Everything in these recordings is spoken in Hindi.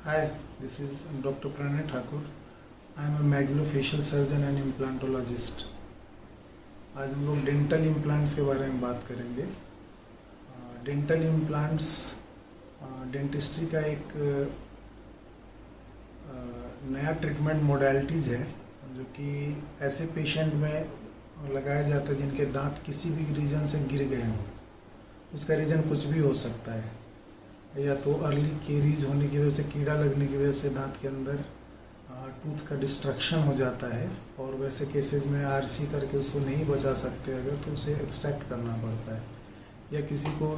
Hi, this is Dr. Pranay Thakur. I am a maxillofacial surgeon and implantologist. आज हम लोग डेंटल इम्प्लांट्स के बारे में बात करेंगे। डेंटल इम्प्लांट्स डेंटिस्ट्री का एक नया ट्रीटमेंट मोडालिटीज़ है जो कि ऐसे पेशेंट में लगाया जाता है जिनके दांत किसी भी रीज़न से गिर गए हों। उसका रीज़न कुछ भी हो सकता है, या तो अर्ली केरीज होने की वजह से, कीड़ा लगने की वजह से दांत के अंदर टूथ का डिस्ट्रक्शन हो जाता है, और वैसे केसेस में आरसी करके उसको नहीं बचा सकते अगर, तो उसे एक्सट्रैक्ट करना पड़ता है। या किसी को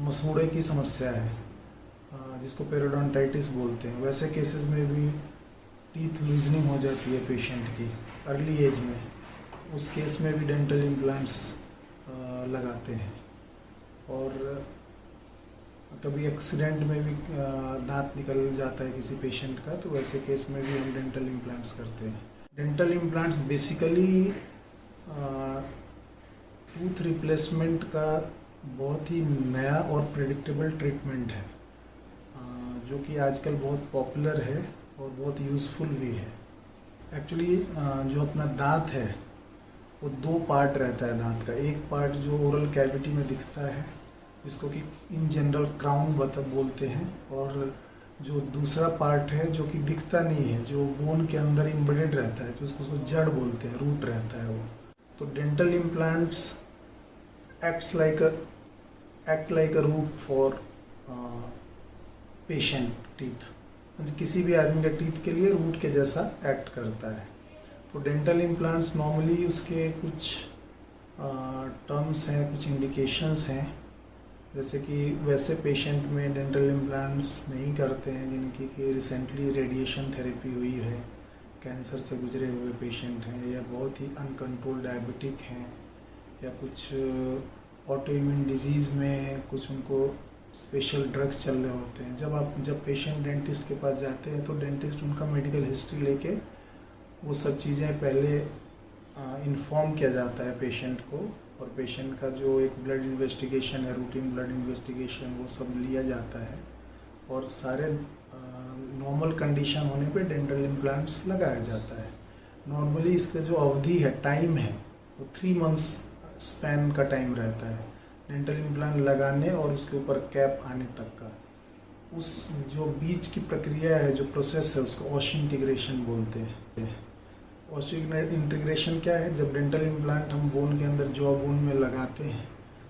मसूड़े की समस्या है जिसको पेरोडोंटाइटिस बोलते हैं, वैसे केसेस में भी टीथ लूजनिंग हो जाती है पेशेंट की अर्ली एज में। उस केस में भी डेंटल इम्प्लांट्स लगाते हैं। और कभी एक्सीडेंट में भी दांत निकल जाता है किसी पेशेंट का, तो वैसे केस में भी हम डेंटल इम्प्लांट्स करते हैं। Dental implants basically tooth replacement का बहुत ही नया और प्रेडिक्टेबल ट्रीटमेंट है जो कि आजकल बहुत पॉपुलर है और बहुत यूज़फुल भी है। एक्चुअली जो अपना दांत है वो दो पार्ट रहता है दांत का। एक पार्ट जो ओरल कैविटी में दिखता है जिसको कि इन जनरल क्राउन बोलते हैं, और जो दूसरा पार्ट है जो कि दिखता नहीं है, जो बोन के अंदर एम्बेडेड रहता है, जो उसको जड़ बोलते हैं, रूट रहता है वो। तो dental implants act like a root for patient teeth. किसी भी आदमी के टीथ के लिए रूट के जैसा एक्ट करता है। तो डेंटल इम्प्लांट्स नॉर्मली उसके कुछ टर्म्स हैं, कुछ इंडिकेशंस हैं, जैसे कि वैसे पेशेंट में डेंटल इम्प्लांट्स नहीं करते हैं जिनकी रिसेंटली रेडिएशन थेरेपी हुई है, कैंसर से गुजरे हुए पेशेंट हैं, या बहुत ही अनकंट्रोल्ड डायबिटिक हैं, या कुछ ऑटो इम्यून डिजीज़ में कुछ उनको स्पेशल ड्रग्स चल रहे होते हैं। जब पेशेंट डेंटिस्ट के पास जाते हैं तो डेंटिस्ट उनका मेडिकल हिस्ट्री लेके वो सब चीज़ें पहले इन्फॉर्म किया जाता है पेशेंट को, और पेशेंट का जो एक ब्लड इन्वेस्टिगेशन है, रूटीन ब्लड इन्वेस्टिगेशन, वो सब लिया जाता है, और सारे नॉर्मल कंडीशन होने पे डेंटल इम्प्लांट्स लगाया जाता है। नॉर्मली इसका जो अवधि है, टाइम है, वो 3 मंथ्स स्पैन का टाइम रहता है डेंटल इम्प्लांट लगाने और उसके ऊपर कैप आने तक का। उस जो बीच की प्रक्रिया है, जो प्रोसेस है, उसको ऑस्टिंटिग्रेशन बोलते हैं। इंटीग्रेशन क्या है? जब डेंटल इम्प्लांट हम बोन के अंदर जॉ बोन में लगाते हैं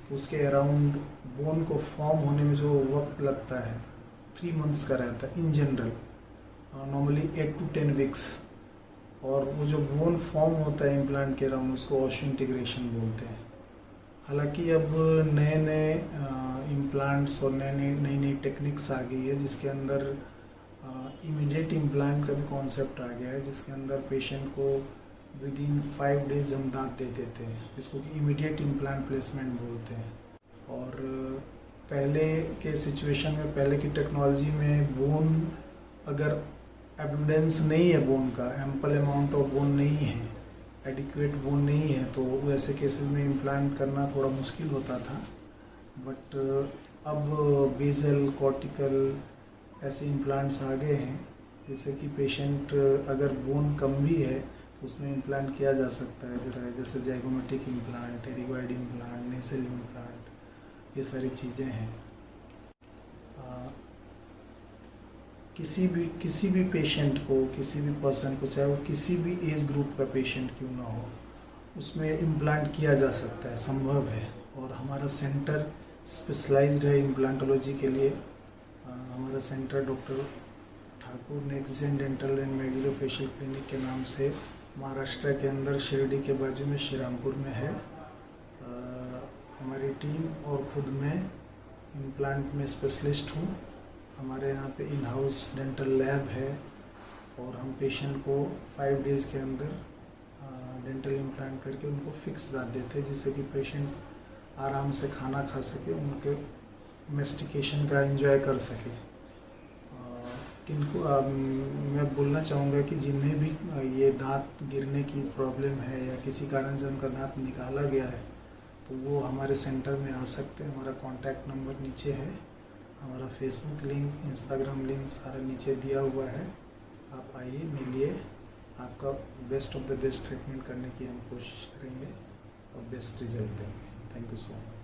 तो उसके अराउंड बोन को फॉर्म होने में जो वक्त लगता है 3 मंथ्स का रहता है in general, normally 8 to 10 weeks. और वो जो बोन फॉर्म होता है इम्प्लांट के अराउंड, उसको ऑस्टिंटिग्रेशन बोलते हैं। हालांकि अब नए नए इम्प्लांट्स और नई नई टेक्निक्स आ गई है जिसके अंदर इमीडिएट इम्प्लांट का भी कॉन्सेप्ट आ गया है, जिसके अंदर पेशेंट को विद इन 5 डेज हम दांत दे देते हैं, जिसको कि इमीडिएट इम्प्लांट प्लेसमेंट बोलते हैं। और पहले के सिचुएशन में, पहले की टेक्नोलॉजी में, बोन अगर एविडेंस नहीं है, बोन का एम्पल अमाउंट ऑफ बोन नहीं है, एडिक्वेट बोन नहीं है, तो वैसे केसेस में इम्प्लांट करना थोड़ा मुश्किल होता था। बट अब बेजल, कॉर्टिकल ऐसे इम्प्लांट्स आ गए हैं जिससे कि पेशेंट अगर बोन कम भी है तो उसमें इम्प्लांट किया जा सकता है, जैसे जाइगोमेटिक इम्प्लांट, टेरिगॉइड इम्प्लांट, नेसल इम्प्लांट, ये सारी चीज़ें हैं। किसी भी पेशेंट को, किसी भी पर्सन को, चाहे वो किसी भी एज ग्रुप का पेशेंट क्यों ना हो, उसमें इम्प्लांट किया जा सकता है, संभव है। और हमारा सेंटर स्पेशलाइज्ड है इम्प्लांटोलॉजी के लिए। हमारा centre doctor Thakur next gen dental and maxillofacial clinic के नाम से महाराष्ट्र के अंदर शिरडी के बाजू में श्रीरामपुर में है। हमारी टीम और खुद मैं इम्प्लांट में स्पेशलिस्ट हूँ। हमारे यहाँ पे इन हाउस डेंटल लैब है, और हम पेशेंट को 5 डेज़ के अंदर डेंटल इम्प्लांट करके उनको फिक्स दांत देते हैं, जिससे कि पेशेंट आराम से खाना खा सके, उनके मेस्टिकेशन का एंजॉय कर सके। किनको मैं बोलना चाहूँगा कि जिन्हें भी ये दांत गिरने की प्रॉब्लम है या किसी कारण से उनका दांत निकाला गया है, तो वो हमारे सेंटर में आ सकते हैं। हमारा कॉन्टैक्ट नंबर नीचे है, हमारा फेसबुक लिंक, इंस्टाग्राम लिंक सारा नीचे दिया हुआ है। आप आइए, मिलिए, आपका best of the best treatment करने की हम कोशिश करेंगे और बेस्ट रिजल्ट देंगे। Thank you so much.